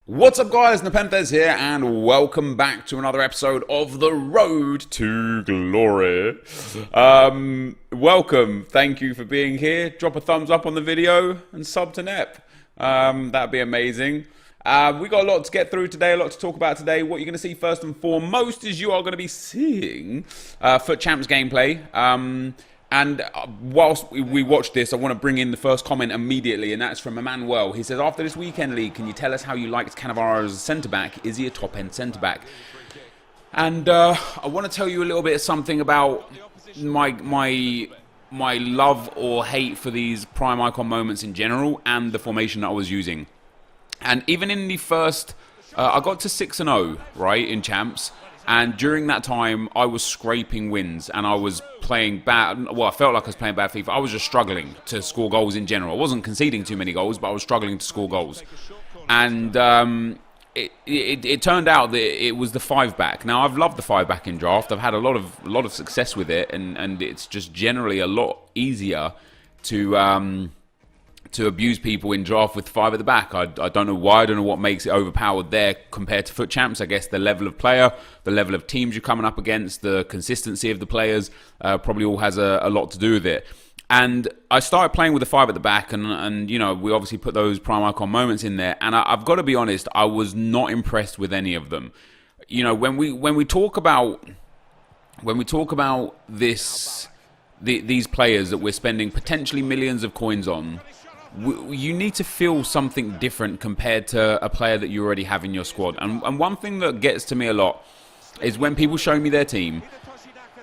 What's up guys, NepentheZ here and welcome back to another episode of The Road to Glory. Welcome, thank you for being here. Drop a thumbs up on the video and sub to Nep. That'd be amazing. We got a lot to get through today, a lot to talk about today. What you're going to see first and foremost is you are going to be seeing FUT Champs gameplay. And whilst we watch this, I want to bring in the first comment immediately, and that's from Emmanuel. He says, after this weekend league, can you tell us how you liked Cannavaro as a centre-back? Is he a top-end centre-back? And I want to tell you a little bit of something about my love or hate for these prime icon moments in general and the formation that I was using. And even in the first, I got to 6-0, right, in Champs. And during that time, I was scraping wins and I was playing bad. Well, I felt like I was playing bad FIFA. I was just struggling to score goals in general. I wasn't conceding too many goals, but I was struggling to score goals. And it turned out that it was the 5-back. Now, I've loved the 5-back in draft. I've had a lot of success with it, and it's just generally a lot easier to abuse people in draft with 5 at the back. I don't know why. I don't know what makes it overpowered there compared to FUT Champs. I guess the level of player, the level of teams you're coming up against, the consistency of the players probably all has a lot to do with it. And I started playing with the 5 at the back, and you know, we obviously put those prime icon moments in there. And I've got to be honest, I was not impressed with any of them. You know, when we talk about these players that we're spending potentially millions of coins on, you need to feel something different compared to a player that you already have in your squad. And one thing that gets to me a lot is when people show me their team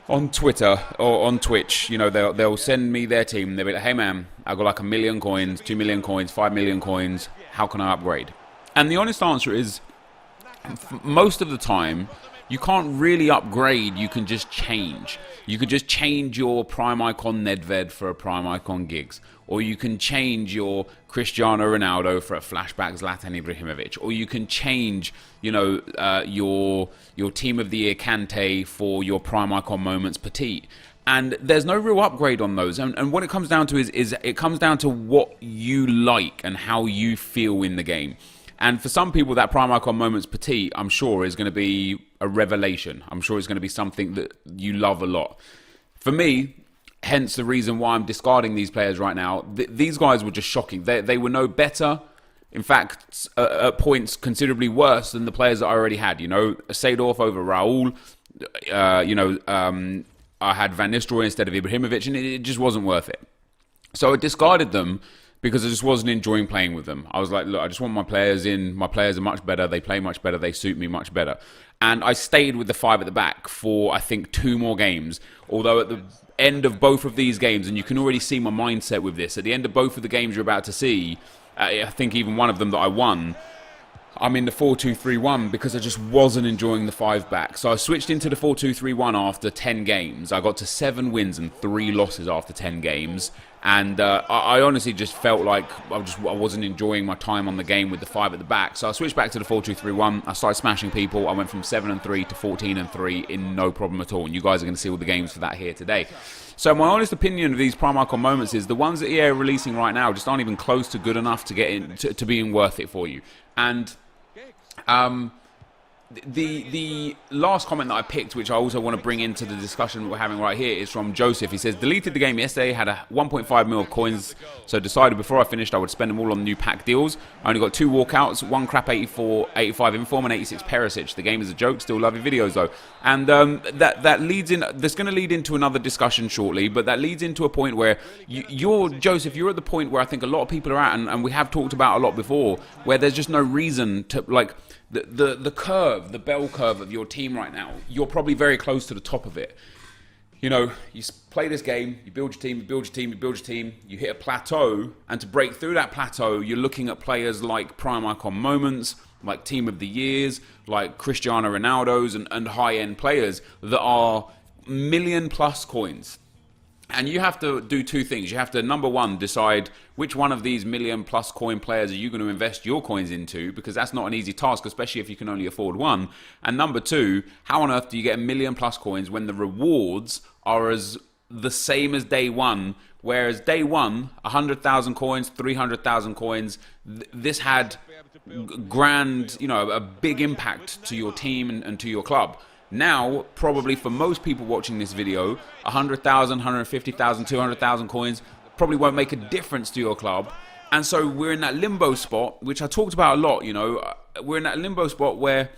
on Twitter or on Twitch. You know, they'll send me their team. They'll be like, hey man, I've got like 1 million coins, 2 million coins, 5 million coins. How can I upgrade? And the honest answer is, most of the time, you can't really upgrade, you can just change. You could just change your prime icon NepentheZ for a prime icon Giggs. Or you can change your Cristiano Ronaldo for a flashback Zlatan Ibrahimovic. Or you can change, you know, your team of the year Kante for your prime icon moments Petit. And there's no real upgrade on those. And what it comes down to is it comes down to what you like and how you feel in the game. And for some people, that prime icon moments Petit, I'm sure, is going to be a revelation. I'm sure it's going to be something that you love a lot. For me, hence the reason why I'm discarding these players right now, these guys were just shocking. They were no better. In fact, at points considerably worse than the players that I already had. You know, Seedorf over Raul. I had Van Nistelrooy instead of Ibrahimovic, and it just wasn't worth it. So I discarded them because I just wasn't enjoying playing with them. I was like, look, I just want my players in. My players are much better. They play much better. They suit me much better. And I stayed with the 5 at the back for, I think, 2 more games. Although at the end of both of these games, and you can already see my mindset with this, at the end of both of the games you're about to see, I think even one of them that I won, I'm in the 4-2-3-1 because I just wasn't enjoying the 5 back. So I switched into the 4-2-3-1 after 10 games. I got to 7 wins and 3 losses after 10 games. And I honestly just felt like I wasn't enjoying my time on the game with the 5 at the back. So I switched back to the 4-2-3-1. I started smashing people. I went from 7-3 to 14-3 in no problem at all. And you guys are going to see all the games for that here today. So my honest opinion of these prime icon moments is the ones that EA are releasing right now just aren't even close to good enough to get in, to being worth it for you. And the last comment that I picked, which I also want to bring into the discussion we're having right here, is from Joseph. He says, deleted the game yesterday, had a 1.5 mil of coins, so decided before I finished I would spend them all on new pack deals. I only got 2 walkouts, 1 crap 85 inform and 86 Perisic. The game is a joke, still love your videos though. And that leads in, that's going to lead into another discussion shortly, but that leads into a point where Joseph, you're at the point where I think a lot of people are at, and we have talked about a lot before, where there's just no reason to, like, the curve, the bell curve of your team right now, you're probably very close to the top of it. You know, you play this game, you build your team, you build your team, you build your team, you hit a plateau, and to break through that plateau, you're looking at players like prime icon moments, like team of the years, like Cristiano Ronaldo's and high-end players that are million-plus coins. And you have to do 2 things. You have to, number one, decide which one of these million-plus coin players are you going to invest your coins into, because that's not an easy task, especially if you can only afford one. And number 2, how on earth do you get 1 million+ coins when the rewards are the same as day one Whereas day one, 100,000 coins, 300,000 coins, this had grand, a big impact to your team and to your club. Now, probably for most people watching this video, 100,000, 150,000, 200,000 coins probably won't make a difference to your club. And so we're in that limbo spot, which I talked about a lot, we're in that limbo spot where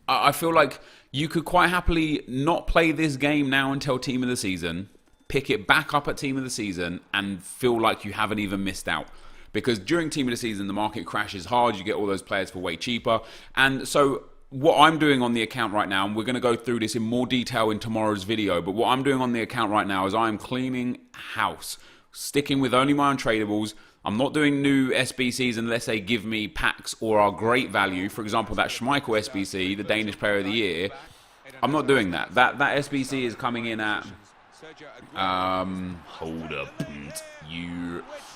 I feel like you could quite happily not play this game now until Team of the Season, pick it back up at Team of the Season, and feel like you haven't even missed out. Because during Team of the Season, the market crashes hard, you get all those players for way cheaper. And so what I'm doing on the account right now, and we're going to go through this in more detail in tomorrow's video, but what I'm doing on the account right now is I'm cleaning house, sticking with only my untradables. I'm not doing new SBCs unless they give me packs or are great value. For example, that Schmeichel SBC, the Danish Player of the Year, I'm not doing that. That SBC is coming in at... hold up.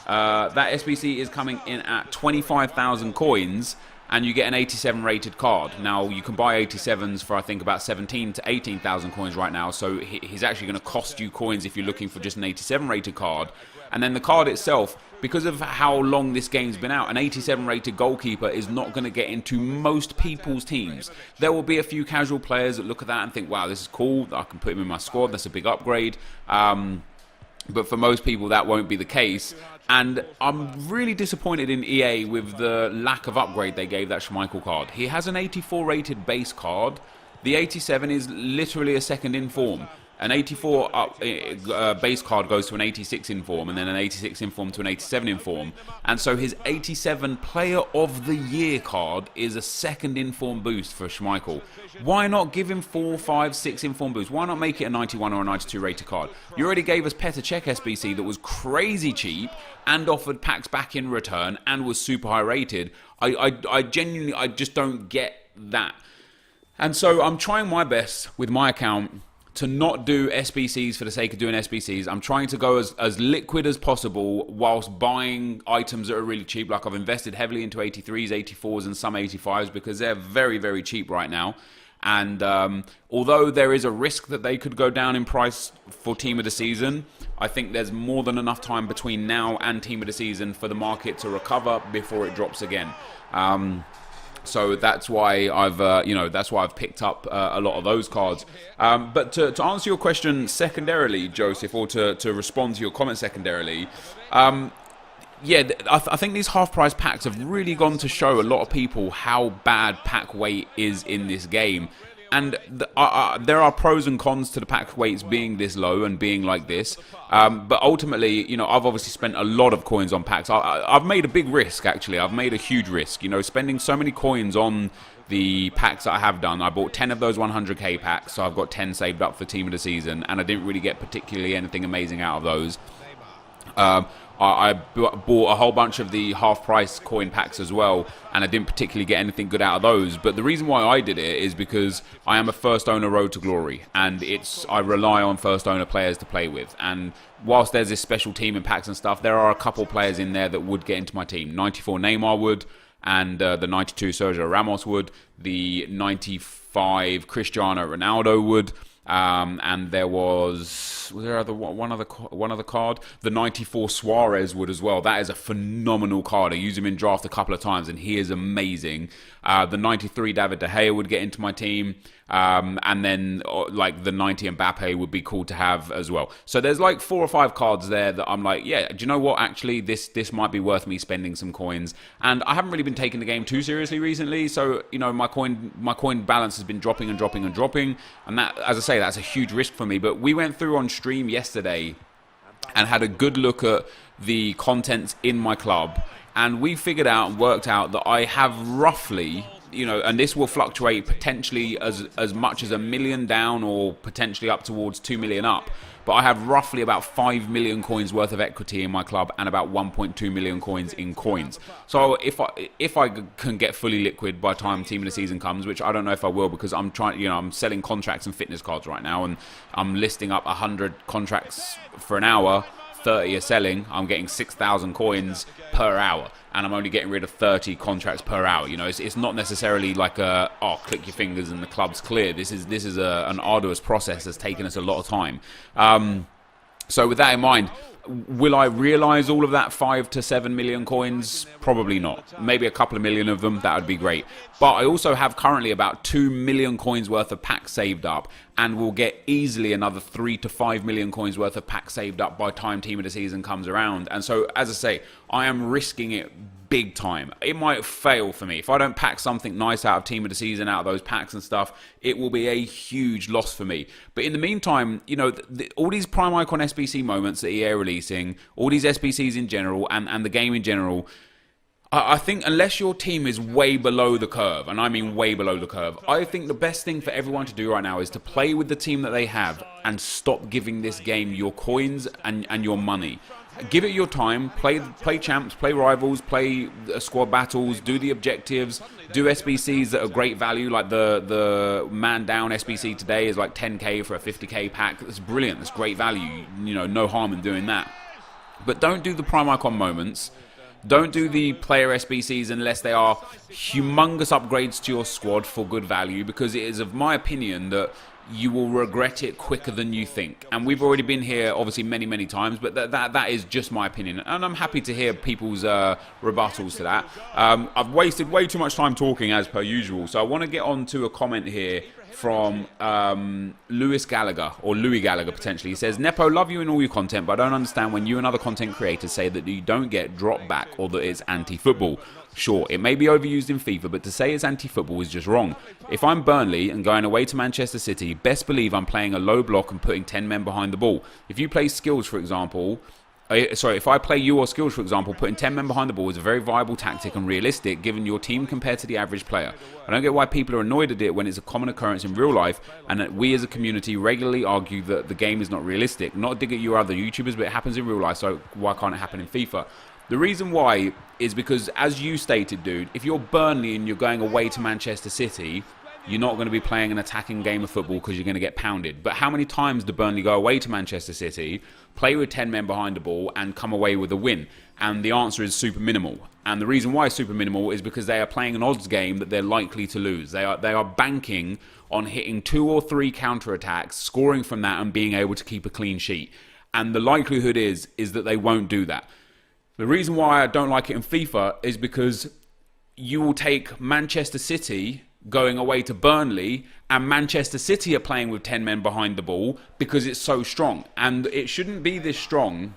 That SBC is coming in at 25,000 coins, and you get an 87 rated card. Now, you can buy 87s for, I think, about 17 to 18,000 coins right now, so he's actually going to cost you coins if you're looking for just an 87 rated card. And then the card itself, because of how long this game's been out, an 87 rated goalkeeper is not going to get into most people's teams. There will be a few casual players that look at that and think, wow, this is cool, I can put him in my squad, that's a big upgrade. But for most people, that won't be the case. And I'm really disappointed in EA with the lack of upgrade they gave that Schmeichel card. He has an 84 rated base card. The 87 is literally a second in form. An 84 base card goes to an 86 in form, and then an 86 in form to an 87 in form. And so his 87 Player of the Year card is a second in form boost for Schmeichel. Why not give him 4, 5, 6 in form boost? Why not make it a 91 or a 92 rated card? You already gave us Petr Cech SBC that was crazy cheap and offered packs back in return and was super high rated. I genuinely, I just don't get that. And so I'm trying my best with my account to not do SBCs for the sake of doing SBCs. I'm trying to go as liquid as possible whilst buying items that are really cheap. Like I've invested heavily into 83s, 84s, and some 85s because they're very, very cheap right now. And although there is a risk that they could go down in price for Team of the Season, I think there's more than enough time between now and Team of the Season for the market to recover before it drops again. So that's why I've picked up a lot of those cards. But to answer your question secondarily, Joseph, or to respond to your comment secondarily, yeah, I think these half-price packs have really gone to show a lot of people how bad pack weight is in this game. And there are pros and cons to the pack weights being this low and being like this. But ultimately, I've obviously spent a lot of coins on packs. I've made a big risk, actually. I've made a huge risk. Spending so many coins on the packs that I have done. I bought 10 of those 100k packs, so I've got 10 saved up for Team of the Season. And I didn't really get particularly anything amazing out of those. I bought a whole bunch of the half-price coin packs as well, and I didn't particularly get anything good out of those. But the reason why I did it is because I am a first-owner road to glory, and I rely on first-owner players to play with. And whilst there's this special team in packs and stuff, there are a couple players in there that would get into my team. 94 Neymar would, and the 92 Sergio Ramos would. The 95 Cristiano Ronaldo would. And there was there one other card? The 94 Suarez would as well. That is a phenomenal card. I used him in draft a couple of times, and he is amazing. The 93 David De Gea would get into my team, and then like the 90 Mbappe would be cool to have as well. So there's like 4 or 5 cards there that I'm like, yeah, do you know what? Actually, this might be worth me spending some coins. And I haven't really been taking the game too seriously recently, so my coin balance has been dropping and dropping and dropping, and that, as I say, that's a huge risk for me. But we went through on stream yesterday and had a good look at the contents in my club, and we figured out and worked out that I have roughly, and this will fluctuate potentially as much as 1 million down or potentially up towards 2 million up, but I have roughly about 5 million coins worth of equity in my club and about 1.2 million coins in coins. So if I can get fully liquid by the time Team of the Season comes, which I don't know if I will, because I'm trying, I'm selling contracts and fitness cards right now, and I'm listing up 100 contracts for an hour. 30 are selling. I'm getting 6,000 coins per hour, and I'm only getting rid of 30 contracts per hour. It's not necessarily like click your fingers and the club's clear. This is an arduous process that's taken us a lot of time. So with that in mind, Will I realise all of that 5 to 7 million coins? Probably not. Maybe a couple of million of them, that would be great. But I also have currently about 2 million coins worth of packs saved up, and will get easily another 3 to 5 million coins worth of packs saved up by time Team of the Season comes around. And so, as I say, I am risking it big time. It might fail for me. If I don't pack something nice out of Team of the Season, out of those packs and stuff, it will be a huge loss for me. But in the meantime, you know, all these Prime Icon SBC moments that EA are releasing, all these SBCs in general, and the game in general, I think unless your team is way below the curve, and I mean way below the curve, I think the best thing for everyone to do right now is to play with the team that they have and stop giving this game your coins and your money. Give it your time, play champs, play rivals, play squad battles, do the objectives, do SBCs that are great value, like the man down SBC today is like 10k for a 50k pack. It's brilliant, it's great value, you know, no harm in doing that. But don't do the Prime Icon moments. Don't do the player SBCs unless they are humongous upgrades to your squad for good value, because it is of my opinion that you will regret it quicker than you think. And we've already been here obviously many times, but that is just my opinion, and I'm happy to hear people's rebuttals to that. I've wasted way too much time talking as per usual, so I want to get on to a comment here from Louis Gallagher, or Louis Gallagher potentially. He says, Nepo, love you in all your content, but I don't understand when you and other content creators say that you don't get drop back or that it's anti-football. Sure, it may be overused in FIFA, but to say it's anti-football is just wrong. If I'm Burnley and going away to Manchester City, best believe I'm playing a low block and putting 10 men behind the ball. If you play skills, for example... if I play you or skills, for example, putting 10 men behind the ball is a very viable tactic and realistic given your team compared to the average player. I don't get why people are annoyed at it when it's a common occurrence in real life, and that we as a community regularly argue that the game is not realistic. Not a dig at you or other YouTubers, but it happens in real life, so why can't it happen in FIFA? The reason why is because, as you stated, dude, if you're Burnley and you're going away to Manchester City, you're not going to be playing an attacking game of football because you're going to get pounded. But how many times do Burnley go away to Manchester City, play with 10 men behind the ball, and come away with a win? And the answer is super minimal. And the reason why it's super minimal is because they are playing an odds game that they're likely to lose. They are banking on hitting 2 or 3 counter-attacks, scoring from that, and being able to keep a clean sheet. And the likelihood is that they won't do that. The reason why I don't like it in FIFA is because you will take Manchester City going away to Burnley, and Manchester City are playing with 10 men behind the ball because it's so strong. And it shouldn't be this strong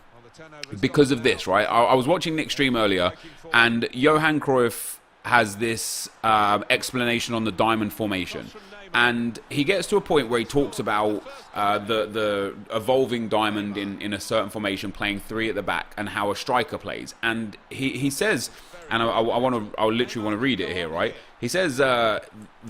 because of this, right? I was watching Nick's stream earlier, and Johan Cruyff has this explanation on the diamond formation. And he gets to a point where he talks about the evolving diamond in a certain formation, playing 3 at the back, and how a striker plays. And he says, and I literally want to read it here, right? He says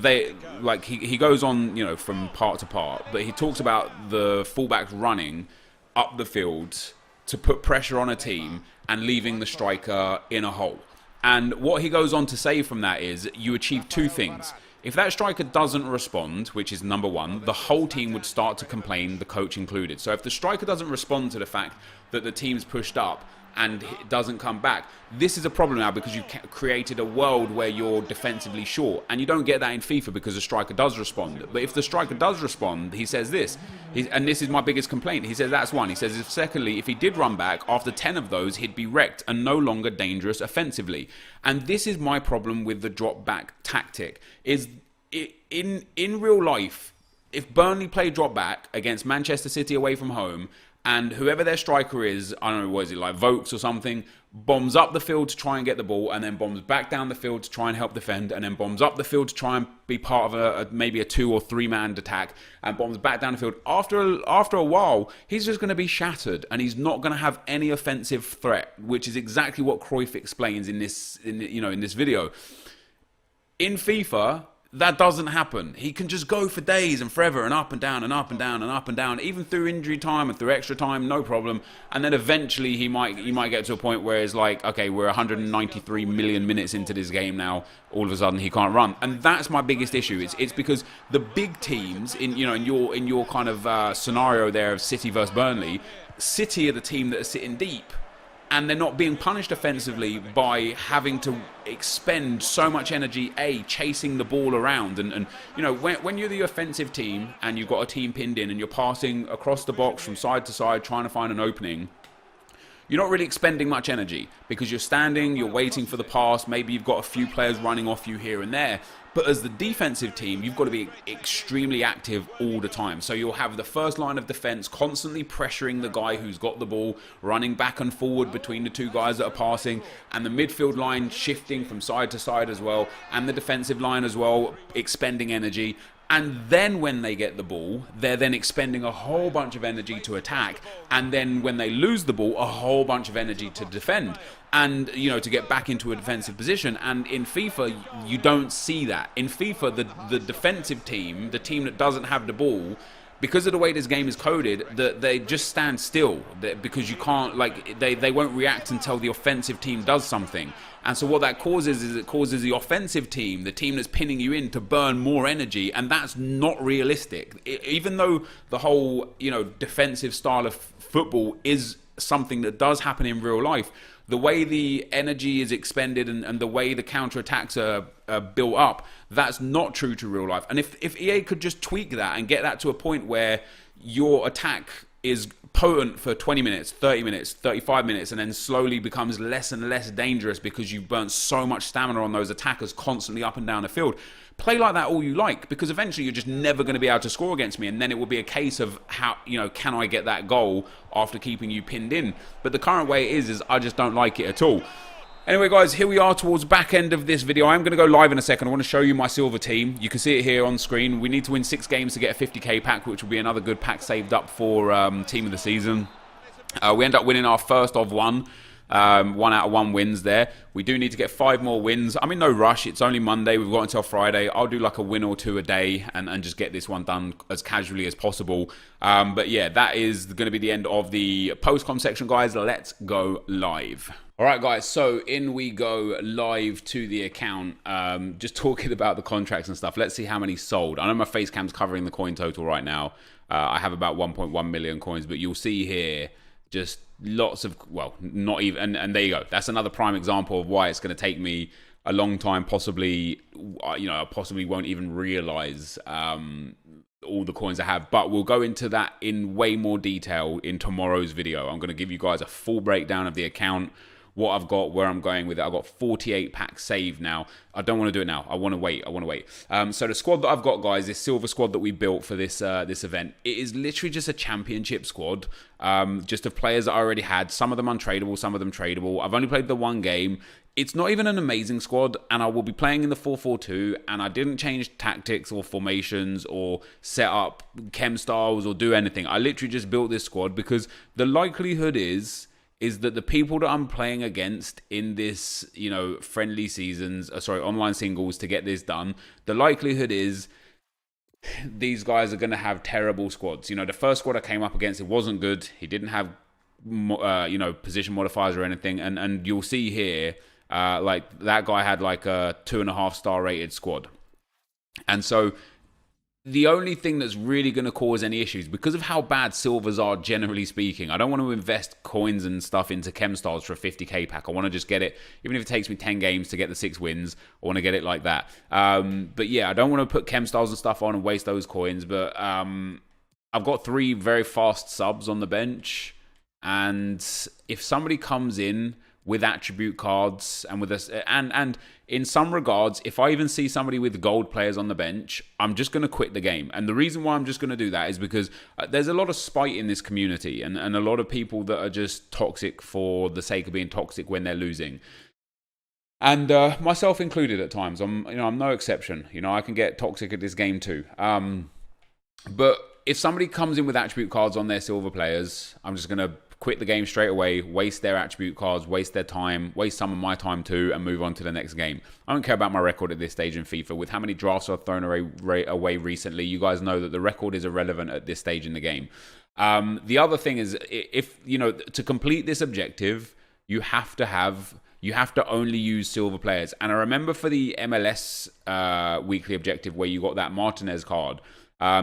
he goes on, you know, from part to part, but he talks about the fullbacks running up the field to put pressure on a team and leaving the striker in a hole. And what he goes on to say from that is you achieve 2 things. If that striker doesn't respond, which is number 1, the whole team would start to complain, the coach included. So if the striker doesn't respond to the fact that the team's pushed up and it doesn't come back, this is a problem now because you've created a world where you're defensively short, and you don't get that in FIFA because the striker does respond. But if the striker does respond, he says this, and this is my biggest complaint, he says that's 1. He says, secondly, if he did run back, after 10 of those, he'd be wrecked and no longer dangerous offensively. And this is my problem with the drop back tactic, is in real life, if Burnley play drop back against Manchester City away from home, and whoever their striker is, I don't know, what is it, like Vokes or something, bombs up the field to try and get the ball, and then bombs back down the field to try and help defend, and then bombs up the field to try and be part of maybe a 2 or 3 man attack, and bombs back down the field. After a while, he's just going to be shattered, and he's not going to have any offensive threat, which is exactly what Cruyff explains in this video. In FIFA, that doesn't happen. He can just go for days and forever and up and down and up and down and up and down, even through injury time and through extra time, no problem. And then eventually he might get to a point where it's like, okay, we're 193 million minutes into this game now. All of a sudden he can't run, and that's my biggest issue. It's because the big teams in your kind of scenario there of City versus Burnley, City are the team that are sitting deep. And they're not being punished offensively by having to expend so much energy, chasing the ball around. And you know, when you're the offensive team and you've got a team pinned in and you're passing across the box from side to side trying to find an opening, you're not really expending much energy because you're standing, you're waiting for the pass, maybe you've got a few players running off you here and there. But as the defensive team, you've got to be extremely active all the time. So you'll have the first line of defense constantly pressuring the guy who's got the ball, running back and forward between the two guys that are passing, and the midfield line shifting from side to side as well, and the defensive line as well, expending energy. And then when they get the ball, they're then expending a whole bunch of energy to attack. And then when they lose the ball, a whole bunch of energy to defend. And, to get back into a defensive position. And in FIFA, you don't see that. In FIFA, the defensive team, the team that doesn't have the ball, because of the way this game is coded, that they just stand still because you can't, they won't react until the offensive team does something. And so what that causes is it causes the offensive team, the team that's pinning you in, to burn more energy, and that's not realistic. Even though the whole, defensive style of football is something that does happen in real life, the way the energy is expended and the way the counterattacks are built up, that's not true to real life. And if EA could just tweak that and get that to a point where your attack is potent for 20 minutes, 30 minutes, 35 minutes, and then slowly becomes less and less dangerous because you've burnt so much stamina on those attackers constantly up and down the field. Play like that all you like, because eventually you're just never going to be able to score against me, and then it will be a case of how, can I get that goal after keeping you pinned in? But the current way it is I just don't like it at all. Anyway, guys, here we are towards the back end of this video. I'm going to go live in a second. I want to show you my silver team. You can see it here on screen. We need to win 6 games to get a 50k pack, which will be another good pack saved up for Team of the Season. We end up winning our first of one. 1 out of 1 wins there. We do need to get 5 more wins. I'm in no rush. It's only Monday. We've got until Friday. I'll do like a win or 2 a day and just get this one done as casually as possible. But yeah, that is going to be the end of the post-com section, guys. Let's go live. All right, guys, so in we go live to the account, just talking about the contracts and stuff. Let's see how many sold. I know my face cam's covering the coin total right now. I have about 1.1 million coins, but you'll see here just lots of, well, not even, and there you go. That's another prime example of why it's going to take me a long time, possibly, I possibly won't even realize all the coins I have, but we'll go into that in way more detail in tomorrow's video. I'm going to give you guys a full breakdown of the account, what I've got, where I'm going with it. I've got 48 packs saved now. I don't want to do it now. I want to wait. So the squad that I've got, guys, this silver squad that we built for this this event, it is literally just a championship squad, just of players that I already had. Some of them untradeable, some of them tradable. I've only played the 1 game. It's not even an amazing squad, and I will be playing in the 4-4-2, and I didn't change tactics or formations or set up chem styles or do anything. I literally just built this squad because the likelihood is that the people that I'm playing against in this, friendly seasons, online singles to get this done, the likelihood is these guys are going to have terrible squads. The first squad I came up against, it wasn't good. He didn't have, position modifiers or anything. And you'll see here, like that guy had like a 2.5 star rated squad. And so the only thing that's really going to cause any issues, because of how bad silvers are generally speaking, I don't want to invest coins and stuff into chem styles for a 50k pack. I want to just get it, even if it takes me 10 games to get the 6 wins, I want to get it like that. But yeah, I don't want to put chem styles and stuff on and waste those coins. But I've got 3 very fast subs on the bench. And if somebody comes in with attribute cards and with us, and in some regards, if I even see somebody with gold players on the bench, I'm just going to quit the game. And the reason why I'm just going to do that is because there's a lot of spite in this community, and a lot of people that are just toxic for the sake of being toxic when they're losing. And myself included at times. I'm no exception. I can get toxic at this game too. But if somebody comes in with attribute cards on their silver players, I'm just going to quit the game straight away, waste their attribute cards, waste their time, waste some of my time too, and move on to the next game. I don't care about my record at this stage in FIFA. With how many drafts I've thrown away recently, you guys know that the record is irrelevant at this stage in the game. The other thing is, if to complete this objective, you have to only use silver players. And I remember for the MLS weekly objective where you got that Martinez card,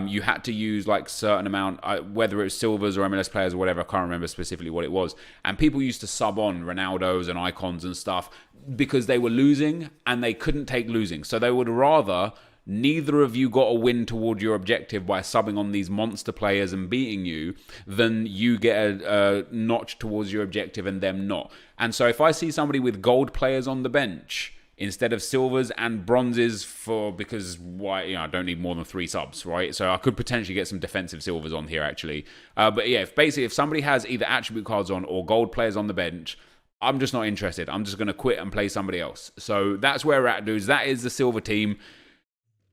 you had to use like certain amount, whether it was silvers or MLS players or whatever, I can't remember specifically what it was. And people used to sub on Ronaldos and icons and stuff because they were losing and they couldn't take losing. So they would rather neither of you got a win toward your objective by subbing on these monster players and beating you, then you get a notch towards your objective and them not. And so if I see somebody with gold players on the bench instead of silvers and bronzes because why, I don't need more than 3 subs, right? So I could potentially get some defensive silvers on here actually. But yeah, if somebody has either attribute cards on or gold players on the bench, I'm just not interested. I'm just going to quit and play somebody else. So that's where we're at, dudes. That is the silver team.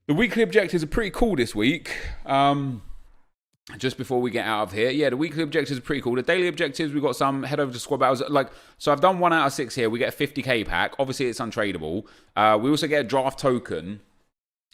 The weekly objectives are pretty cool this week. Just before we get out of here, yeah, the weekly objectives are pretty cool. The daily objectives, we've got some. Head over to squad battles. So I've done 1 out of 6 here. We get a 50k pack. Obviously, it's untradeable. We also get a draft token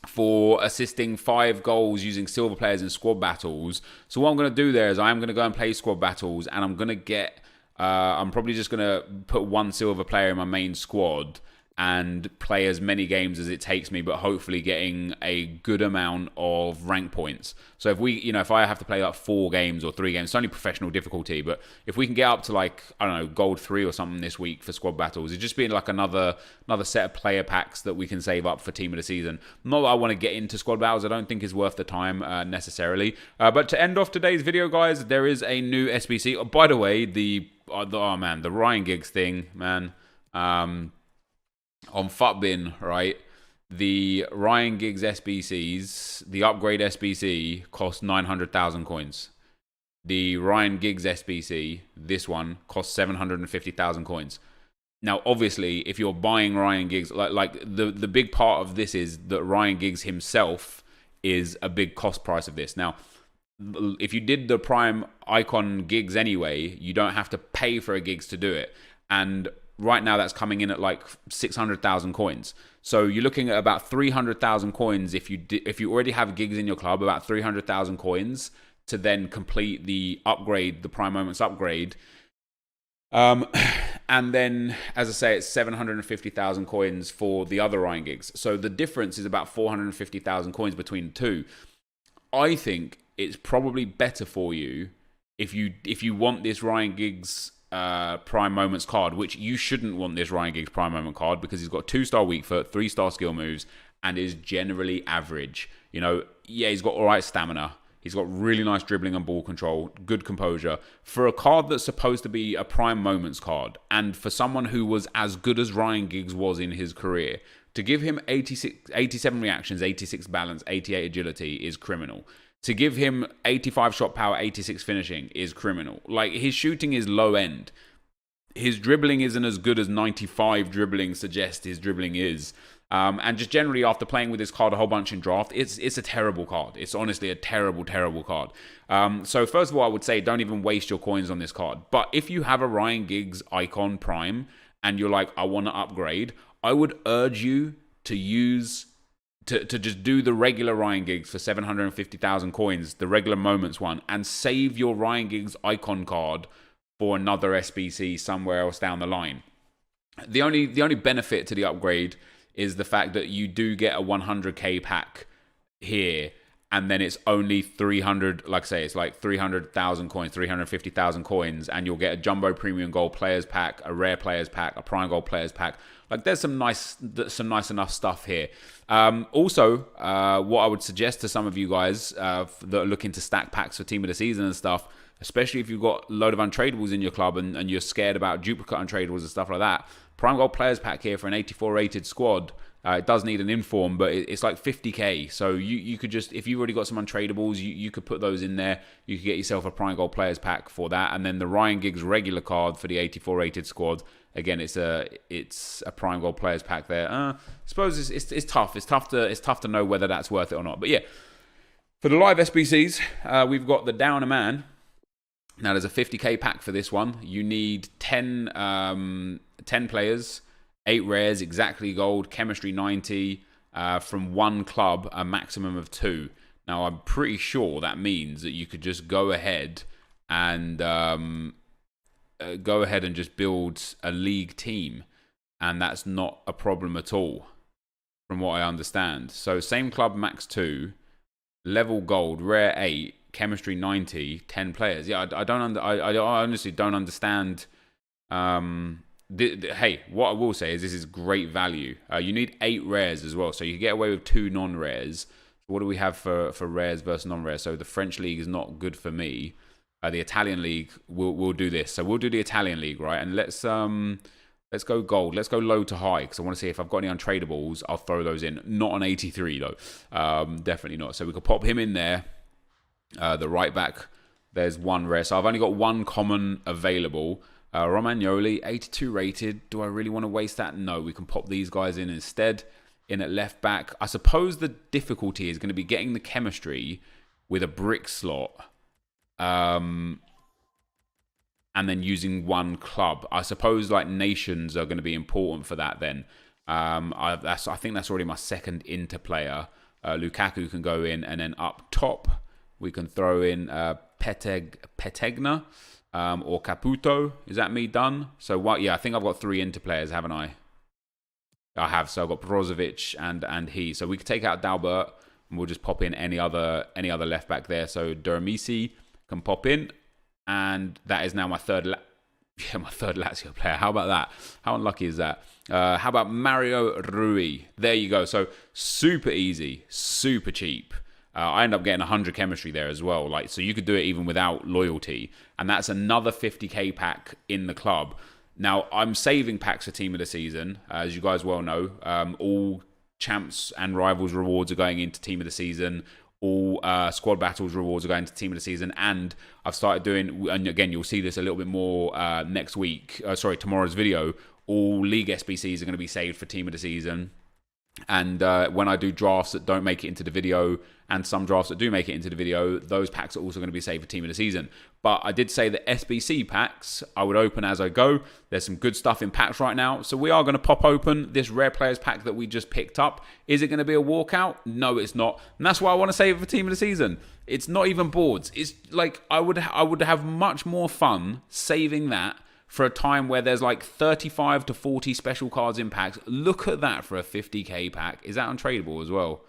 for assisting 5 goals using silver players in squad battles. So what I'm going to do there is I am going to go and play squad battles, and I'm going to get. I'm probably just going to put 1 silver player in my main squad and play as many games as it takes me, but hopefully getting a good amount of rank points. So if I have to play like 4 games or 3 games, it's only professional difficulty, but if we can get up to like, I don't know, gold 3 or something this week for squad battles, it'd just be like another set of player packs that we can save up for team of the season. Not that I want to get into squad battles, I don't think it's worth the time necessarily. But to end off today's video, guys, there is a new SBC. Oh, by the way, the Ryan Giggs thing, man. On Futbin, right, the Ryan Giggs SBCs, the upgrade SBC cost 900,000 coins. The Ryan Giggs SBC, this one, costs 750,000 coins. Now, obviously, if you're buying Ryan Giggs, like the big part of this is that Ryan Giggs himself is a big cost price of this. Now, if you did the Prime Icon Giggs anyway, you don't have to pay for a Giggs to do it. And right now, that's coming in at like 600,000 coins. So you're looking at about 300,000 coins if you already have Giggs in your club, about 300,000 coins to then complete the upgrade, the Prime Moments upgrade. And then, as I say, it's 750,000 coins for the other Ryan Giggs. So the difference is about 450,000 coins between the two. I think it's probably better for you if you want this Ryan Giggs Prime Moments card, which you shouldn't want this Ryan Giggs Prime Moment card because he's got 2-star weak foot, 3-star skill moves, and is generally average. Yeah, he's got alright stamina. He's got really nice dribbling and ball control, good composure. For a card that's supposed to be a Prime Moments card, and for someone who was as good as Ryan Giggs was in his career, to give him 87 reactions, 86 balance, 88 agility is criminal. To give him 85 shot power, 86 finishing is criminal. Like, his shooting is low end. His dribbling isn't as good as 95 dribbling suggests his dribbling is. And just generally, after playing with this card a whole bunch in draft, it's a terrible card. It's honestly a terrible, terrible card. So first of all, I would say don't even waste your coins on this card. But if you have a Ryan Giggs Icon Prime and you're like, I want to upgrade, I would urge you to use... To just do the regular Ryan Giggs for 750,000 coins, the regular Moments one, and save your Ryan Giggs Icon card for another SBC somewhere else down the line. The only benefit to the upgrade is the fact that you do get a 100k pack here, and then it's only 300, like I say, it's like 300,000 coins, 350,000 coins, and you'll get a Jumbo Premium Gold Players Pack, a Rare Players Pack, a Prime Gold Players Pack. Like, there's some nice enough stuff here. Also, what I would suggest to some of you guys that are looking to stack packs for Team of the Season and stuff, especially if you've got a load of untradables in your club and you're scared about duplicate untradables and stuff like that, Prime Gold Players Pack here for an 84 rated squad. It does need an inform, but it's like 50k. So you could just, if you've already got some untradables, you could put those in there. You could get yourself a Prime Gold Players Pack for that. And then the Ryan Giggs regular card for the 84 rated squad. Again, it's a Prime Gold Players Pack there. I suppose it's tough. It's tough to know whether that's worth it or not. But yeah, for the live SBCs, we've got the Down a Man. Now there's a 50k pack for this one. You need 10 players, 8 rares, exactly gold, chemistry 90, from one club, a maximum of 2. Now I'm pretty sure that means that you could just go ahead and just build a league team, and that's not a problem at all, from what I understand. So same club, max 2, level gold, rare 8, chemistry 90, 10 players. Yeah, I honestly don't understand Hey, what I will say is this is great value. You need 8 rares as well, so you can get away with 2 non-rares. What do we have for rares versus non-rares? So the French league is not good for me. The Italian league, we'll do this. So we'll do the Italian league, right? And let's go gold. Let's go low to high because I want to see if I've got any untradables. I'll throw those in. Not on 83 though. Definitely not. So we could pop him in there. The right back. There's 1 rare. So I've only got 1 common available. Romagnoli, 82 rated. Do I really want to waste that? No, we can pop these guys in instead. In at left back. I suppose the difficulty is going to be getting the chemistry with a brick slot. And then using 1 club. I suppose like nations are going to be important for that then. I think that's already my second Inter player. Lukaku can go in, and then up top we can throw in Petegna. Or Caputo. Is that me done? So what? Yeah, I think I've got 3 Inter players, haven't I? I have. So I've got Brozovic and he. So we could take out Dalbert and we'll just pop in any other left back there. So Durmisi can pop in, and that is now my third Lazio player. How about that? How unlucky is that? How about Mario Rui? There you go. So super easy, super cheap. I end up getting 100 chemistry there as well. Like, so you could do it even without loyalty. And that's another 50k pack in the club. Now, I'm saving packs for Team of the Season. As you guys well know, all champs and rivals rewards are going into Team of the Season. All squad battles rewards are going to Team of the Season. And I've started doing, and again, you'll see this a little bit more next week. Tomorrow's video. All League SBCs are going to be saved for Team of the Season. And when I do drafts that don't make it into the video, and some drafts that do make it into the video, those packs are also going to be saved for Team of the Season. But I did say that SBC packs I would open as I go. There's some good stuff in packs right now. So we are going to pop open this Rare Players pack that we just picked up. Is it going to be a walkout? No, it's not. And that's why I want to save it for Team of the Season. It's not even boards. It's like I would have much more fun saving that for a time where there's like 35 to 40 special cards in packs. Look at that for a 50k pack. Is that untradeable as well?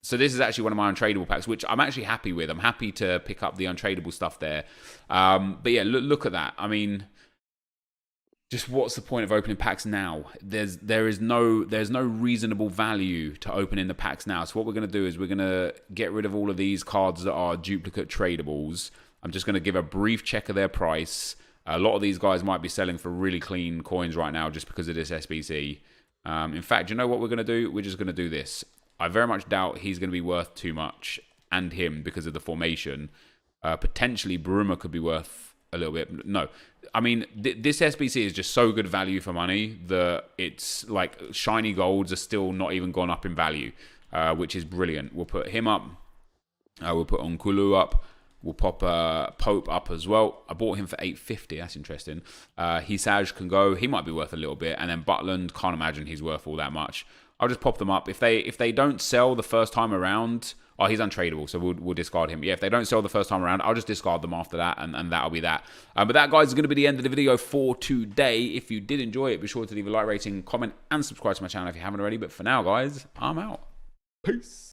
So this is actually one of my untradeable packs, which I'm actually happy with. I'm happy to pick up the untradeable stuff there. But yeah, look at that. I mean, just what's the point of opening packs now? There's no reasonable value to opening the packs now. So what we're going to do is we're going to get rid of all of these cards that are duplicate tradables. I'm just going to give a brief check of their price. A lot of these guys might be selling for really clean coins right now just because of this SBC. In fact, you know what we're going to do? We're just going to do this. I very much doubt he's going to be worth too much, and him, because of the formation. Potentially, Bruma could be worth a little bit. No. I mean, this SBC is just so good value for money that it's like shiny golds are still not even gone up in value, which is brilliant. We'll put him up. We'll put Onkulu up. We'll pop Pope up as well. I bought him for 850. That's interesting. Hisaj can go. He might be worth a little bit. And then Butland, can't imagine he's worth all that much. I'll just pop them up. If they don't sell the first time around, oh, he's untradeable, so we'll discard him. Yeah, if they don't sell the first time around, I'll just discard them after that, and that'll be that. But that, guys, is going to be the end of the video for today. If you did enjoy it, be sure to leave a like, rating, comment, and subscribe to my channel if you haven't already. But for now, guys, I'm out. Peace.